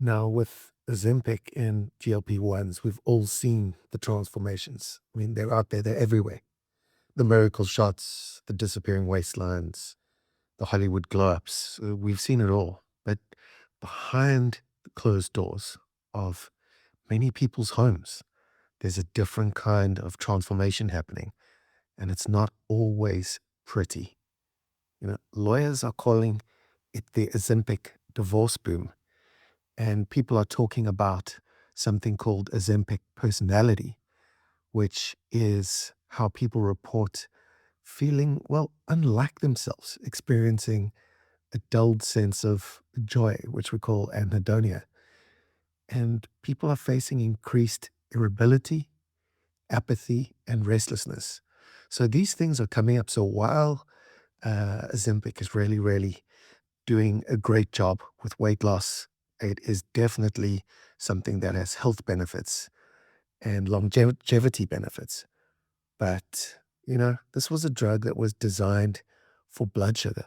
Now, with Ozempic and GLP-1s, we've all seen the transformations. I mean, they're out there, they're everywhere. The miracle shots, the disappearing waistlines, the Hollywood glow-ups, we've seen it all. But behind the closed doors of many people's homes, there's a different kind of transformation happening, and it's not always pretty. Lawyers are calling it the Ozempic divorce boom, and people are talking about something called Ozempic personality, which is how people report feeling, well, unlike themselves, experiencing a dulled sense of joy, which we call anhedonia. And people are facing increased irritability, apathy, and restlessness. So these things are coming up. So while Ozempic is really, really doing a great job with weight loss, it is definitely something that has health benefits and longevity benefits. But, this was a drug that was designed for blood sugar,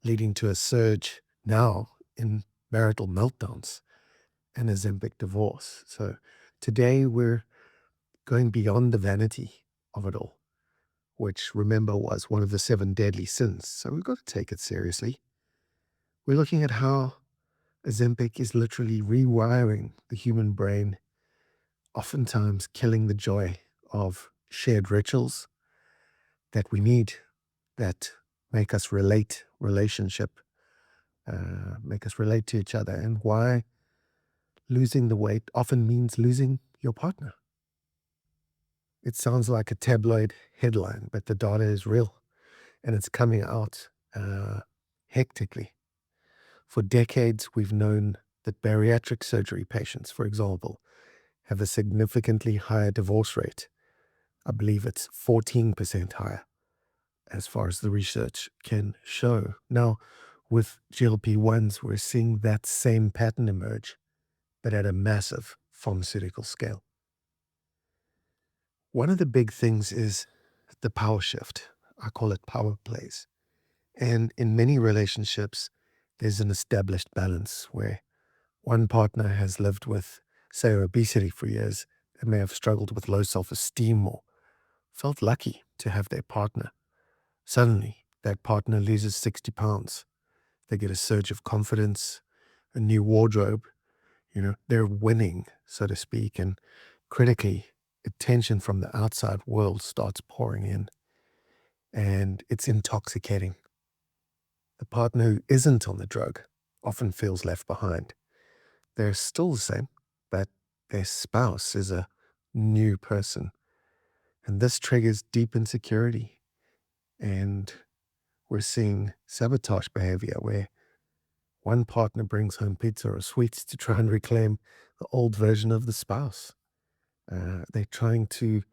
leading to a surge now in marital meltdowns and Ozempic divorce. So today we're going beyond the vanity of it all, which, remember, was one of the 7 deadly sins. So we've got to take it seriously. We're looking at how Ozempic is literally rewiring the human brain, oftentimes killing the joy of shared rituals that we need, that make us make us relate to each other, and why losing the weight often means losing your partner. It sounds like a tabloid headline, but the data is real, and it's coming out hectically. For decades, we've known that bariatric surgery patients, for example, have a significantly higher divorce rate. I believe it's 14% higher, as far as the research can show. Now, with GLP-1s, we're seeing that same pattern emerge, but at a massive pharmaceutical scale. One of the big things is the power shift. I call it power plays. And in many relationships, there's an established balance where one partner has lived with, say, obesity for years and may have struggled with low self-esteem or felt lucky to have their partner. Suddenly, that partner loses 60 pounds. They get a surge of confidence, a new wardrobe. They're winning, so to speak. And critically, attention from the outside world starts pouring in, and it's intoxicating. The partner who isn't on the drug often feels left behind. They're still the same, but their spouse is a new person. And this triggers deep insecurity. And we're seeing sabotage behavior where one partner brings home pizza or sweets to try and reclaim the old version of the spouse. They're trying to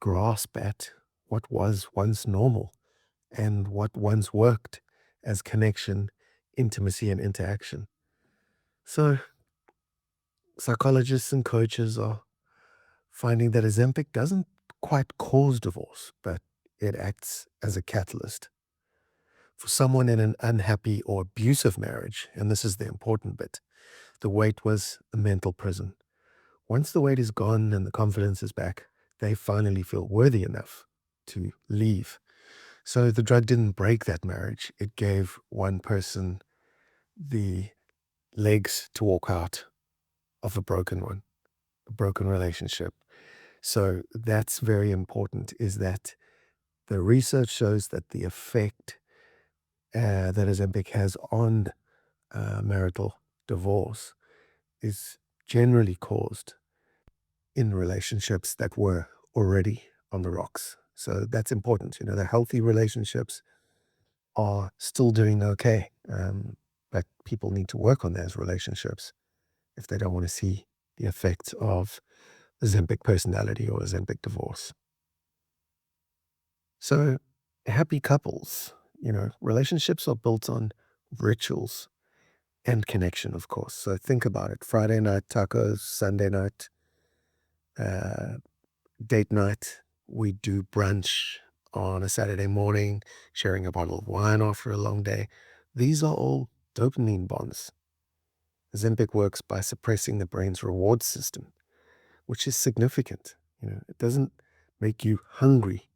grasp at what was once normal and what once worked as connection, intimacy, and interaction. So psychologists and coaches are finding that Ozempic doesn't quite cause divorce, but it acts as a catalyst. For someone in an unhappy or abusive marriage, and this is the important bit, the weight was a mental prison. Once the weight is gone and the confidence is back, they finally feel worthy enough to leave. So the drug didn't break that marriage. It gave one person the legs to walk out of a broken one, a broken relationship. So that's very important, is that the research shows that the effect that Ozempic has on marital divorce is generally caused in relationships that were already on the rocks. So that's important. The healthy relationships are still doing okay, but people need to work on those relationships if they don't want to see the effects of Ozempic personality or Ozempic divorce. So happy couples, relationships are built on rituals and connection, of course. So think about it. Friday night tacos, Sunday night uh, date night. We do brunch on a Saturday morning, sharing a bottle of wine after a long day. These are all dopamine bonds. Ozempic works by suppressing the brain's reward system, which is significant. It doesn't make you hungry.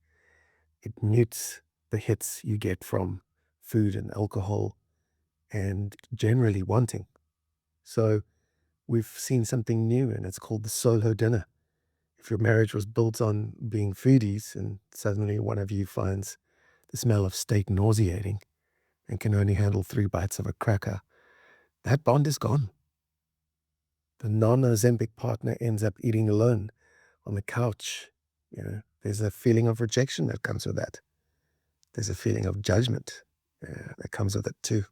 It mutes the hits you get from food and alcohol and generally wanting. So we've seen something new, and it's called the solo dinner. If your marriage was built on being foodies and suddenly one of you finds the smell of steak nauseating and can only handle 3 bites of a cracker, that bond is gone. The non-Ozempic partner ends up eating alone on the couch. There's a feeling of rejection that comes with that. There's a feeling of judgment that comes with it too.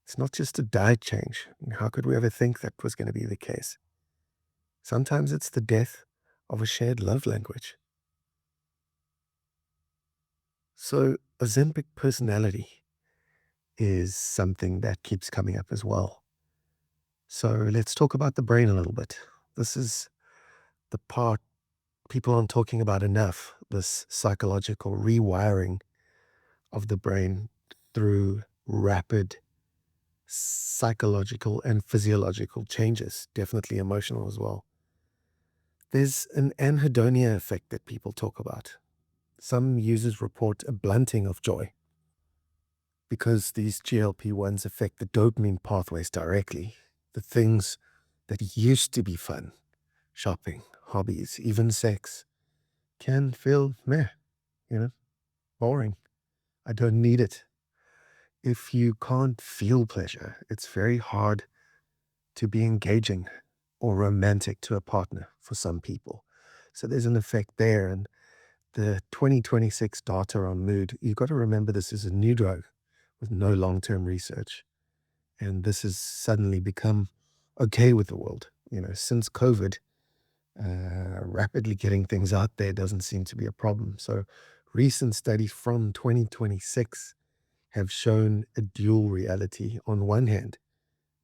It's not just a diet change. How could we ever think that was going to be the case? Sometimes it's the death of a shared love language. So Ozempic personality is something that keeps coming up as well. So let's talk about the brain a little bit. This is the part people aren't talking about enough, this psychological rewiring of the brain through rapid psychological and physiological changes, definitely emotional as well. There's an anhedonia effect that people talk about. Some users report a blunting of joy because these GLP-1s affect the dopamine pathways directly. The things that used to be fun, shopping, hobbies, even sex, can feel boring. I don't need it. If you can't feel pleasure, it's very hard to be engaging or romantic to a partner for some people. So there's an effect there. And the 2026 data on mood, you've got to remember this is a new drug with no long-term research. And this has suddenly become okay with the world. Since COVID, rapidly getting things out there doesn't seem to be a problem. So recent studies from 2026 have shown a dual reality. On one hand,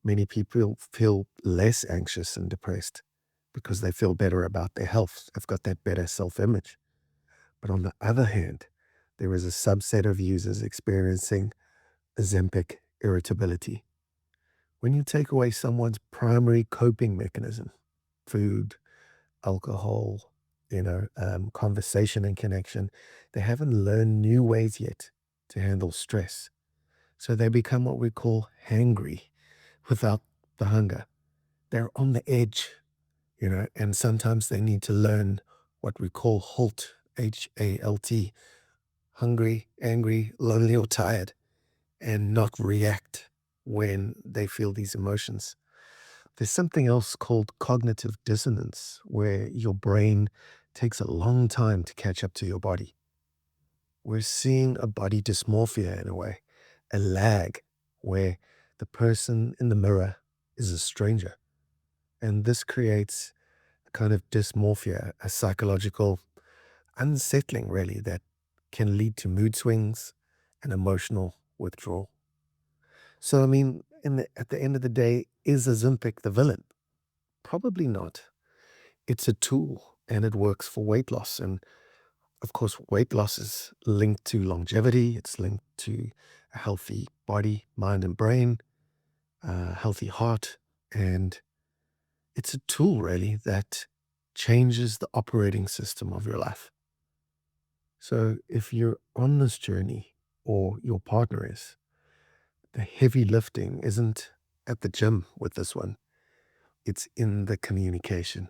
many people feel less anxious and depressed because they feel better about their health. They've got that better self-image. But on the other hand, there is a subset of users experiencing Ozempic irritability. When you take away someone's primary coping mechanism, food, alcohol, conversation and connection, they haven't learned new ways yet to handle stress. So they become what we call hangry without the hunger. They're on the edge, and sometimes they need to learn what we call HALT, HALT, hungry, angry, lonely, or tired, and not react when they feel these emotions. There's something else called cognitive dissonance, where your brain takes a long time to catch up to your body. We're seeing a body dysmorphia in a way, a lag where the person in the mirror is a stranger. And this creates a kind of dysmorphia, a psychological unsettling, really, that can lead to mood swings and emotional withdrawal. So, at the end of the day, is Ozempic the villain? Probably not. It's a tool and it works for weight loss. And of course, weight loss is linked to longevity. It's linked to a healthy body, mind, and brain, a healthy heart. And it's a tool, really, that changes the operating system of your life. So if you're on this journey, or your partner is, the heavy lifting isn't at the gym with this one. It's in the communication.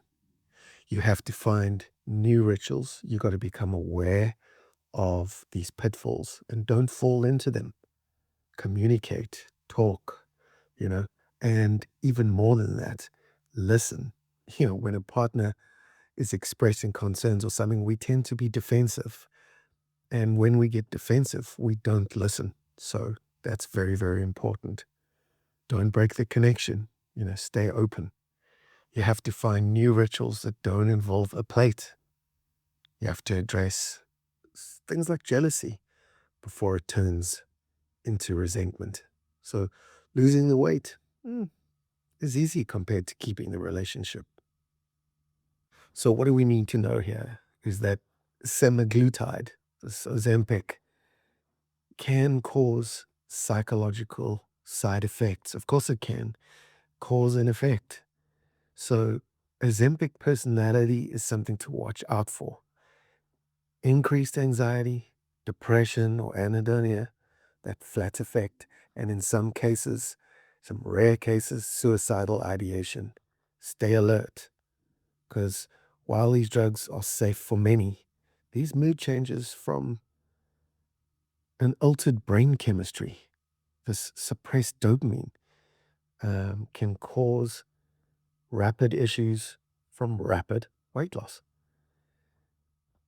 You have to find new rituals. You got to become aware of these pitfalls and don't fall into them. Communicate, talk, and even more than that, listen. When a partner is expressing concerns or something, we tend to be defensive. And when we get defensive, we don't listen. So that's very, very important. Don't break the connection, stay open. You have to find new rituals that don't involve a plate. You have to address things like jealousy before it turns into resentment. So losing the weight is easy compared to keeping the relationship. So what do we need to know here is that semaglutide, this Ozempic, can cause psychological side effects. Of course it can. cause and effect. So Ozempic personality is something to watch out for. Increased anxiety, depression, or anhedonia, that flat effect, and in some cases, some rare cases, suicidal ideation. Stay alert, because while these drugs are safe for many, these mood changes from an altered brain chemistry, this suppressed dopamine, can cause rapid issues from rapid weight loss.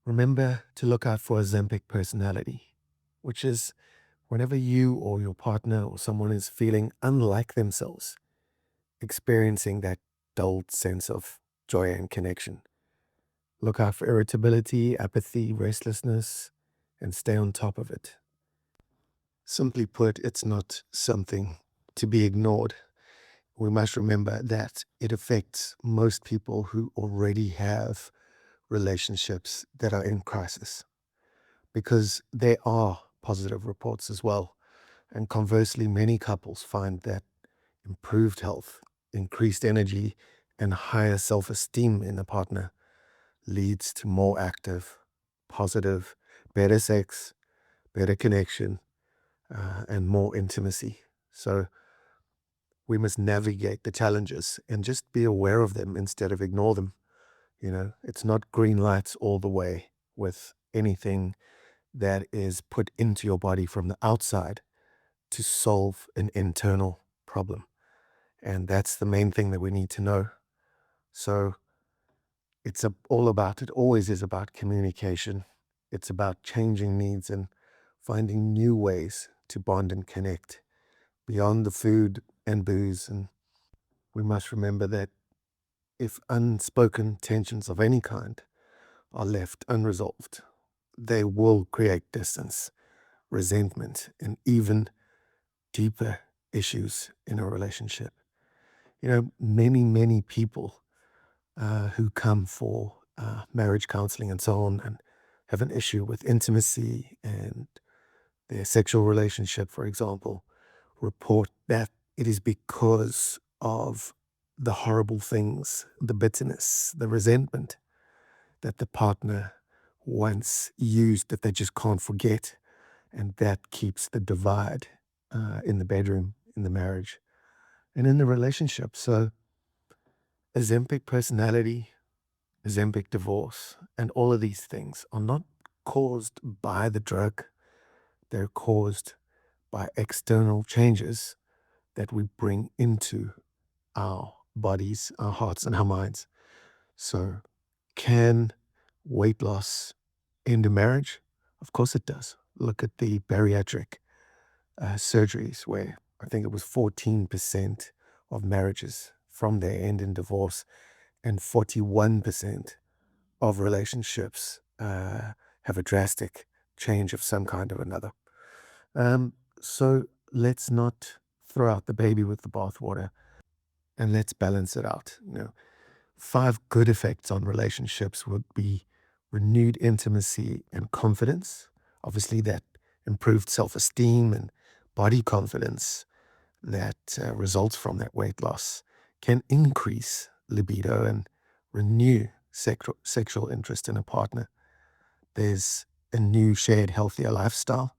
Remember to look out for Ozempic personality, which is whenever you or your partner or someone is feeling unlike themselves, experiencing that dulled sense of joy and connection. Look out for irritability, apathy, restlessness, and stay on top of it. Simply put, it's not something to be ignored. We must remember that it affects most people who already have relationships that are in crisis, because there are positive reports as well. And conversely, many couples find that improved health, increased energy, and higher self-esteem in a partner leads to more active, positive, better sex, better connection, and more intimacy. So we must navigate the challenges and just be aware of them instead of ignore them. It's not green lights all the way with anything that is put into your body from the outside to solve an internal problem. And that's the main thing that we need to know. So it always is about communication. It's about changing needs and finding new ways to bond and connect beyond the food and booze. And we must remember that if unspoken tensions of any kind are left unresolved, they will create distance, resentment, and even deeper issues in a relationship. Many, many people who come for marriage counseling and so on and have an issue with intimacy and their sexual relationship, for example, report that it is because of the horrible things, the bitterness, the resentment that the partner once used that they just can't forget. And that keeps the divide in the bedroom, in the marriage, and in the relationship. So Ozempic personality, Ozempic divorce, and all of these things are not caused by the drug. They're caused by external changes that we bring into our bodies, our hearts, and our minds. So can weight loss end a marriage? Of course it does. Look at the bariatric surgeries where I think it was 14% of marriages from there end in divorce, and 41% of relationships have a drastic change of some kind or another. So let's not throw out the baby with the bathwater, and let's balance it out. 5 good effects on relationships would be renewed intimacy and confidence. Obviously, that improved self-esteem and body confidence that results from that weight loss can increase libido and renew sexual interest in a partner. There's a new shared healthier lifestyle.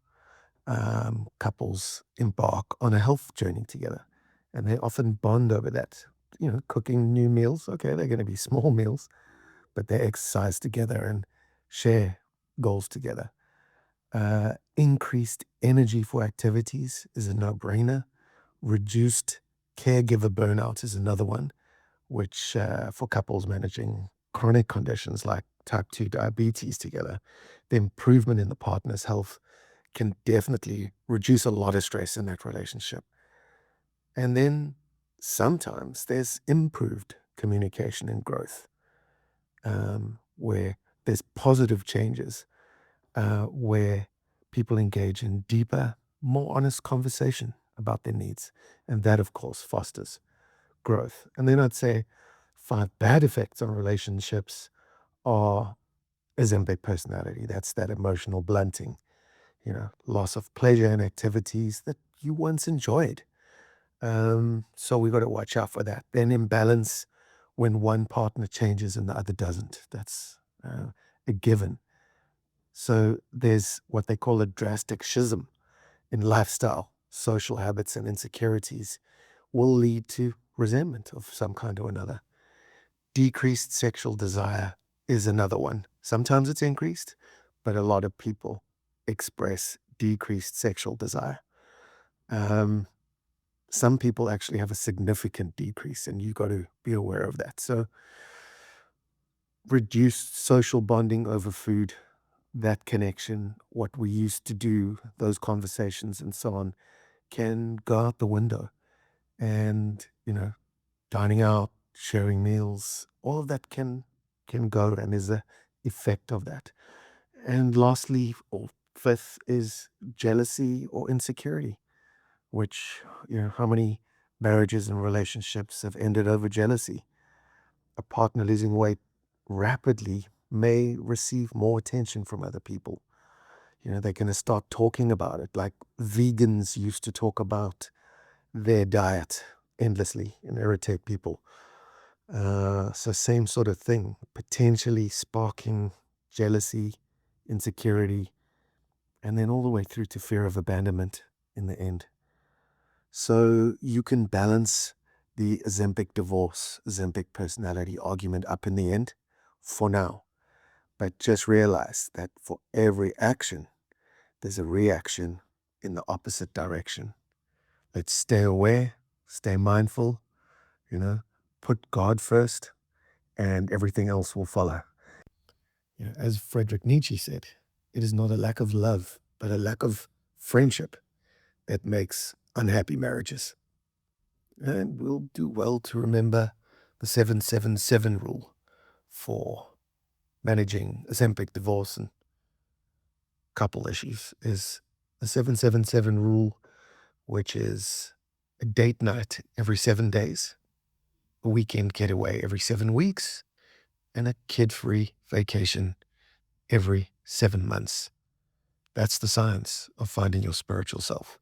Couples embark on a health journey together, and they often bond over that. Cooking new meals. Okay, they're going to be small meals, but they exercise together and share goals together. Increased energy for activities is a no-brainer. Reduced caregiver burnout is another one, which for couples managing chronic conditions like type 2 diabetes together, the improvement in the partner's health can definitely reduce a lot of stress in that relationship. And then sometimes there's improved communication and growth, where there's positive changes, where people engage in deeper, more honest conversation about their needs. And that, of course, fosters growth. And then I'd say 5 bad effects on relationships are Ozempic personality. That's that emotional blunting, loss of pleasure in activities that you once enjoyed, So we got to watch out for that. Then imbalance when one partner changes and the other doesn't. That's a given. So there's what they call a drastic schism in lifestyle, social habits, and insecurities will lead to resentment of some kind or another. Decreased sexual desire is another one. Sometimes it's increased, but a lot of people express decreased sexual desire. Some people actually have a significant decrease, and you got to be aware of that. So reduced social bonding over food, that connection, what we used to do, those conversations and so on, can go out the window. And, dining out, sharing meals, all of that can go and is a effect of that. And lastly, or fifth, is jealousy or insecurity, which, how many marriages and relationships have ended over jealousy? A partner losing weight rapidly may receive more attention from other people. They're going to start talking about it, like vegans used to talk about their diet endlessly and irritate people. So same sort of thing, potentially sparking jealousy, insecurity, and then all the way through to fear of abandonment in the end. So you can balance the Ozempic divorce, Ozempic personality argument up in the end for now. But just realize that for every action, there's a reaction in the opposite direction. Let's stay aware, stay mindful, put God first, and everything else will follow. As Friedrich Nietzsche said, it is not a lack of love, but a lack of friendship that makes unhappy marriages. And we'll do well to remember the 777 rule for managing Ozempic divorce and couple issues is the 777 rule, which is a date night every 7 days, a weekend getaway every 7 weeks, and a kid-free vacation every 7 months. That's the science of finding your spiritual self.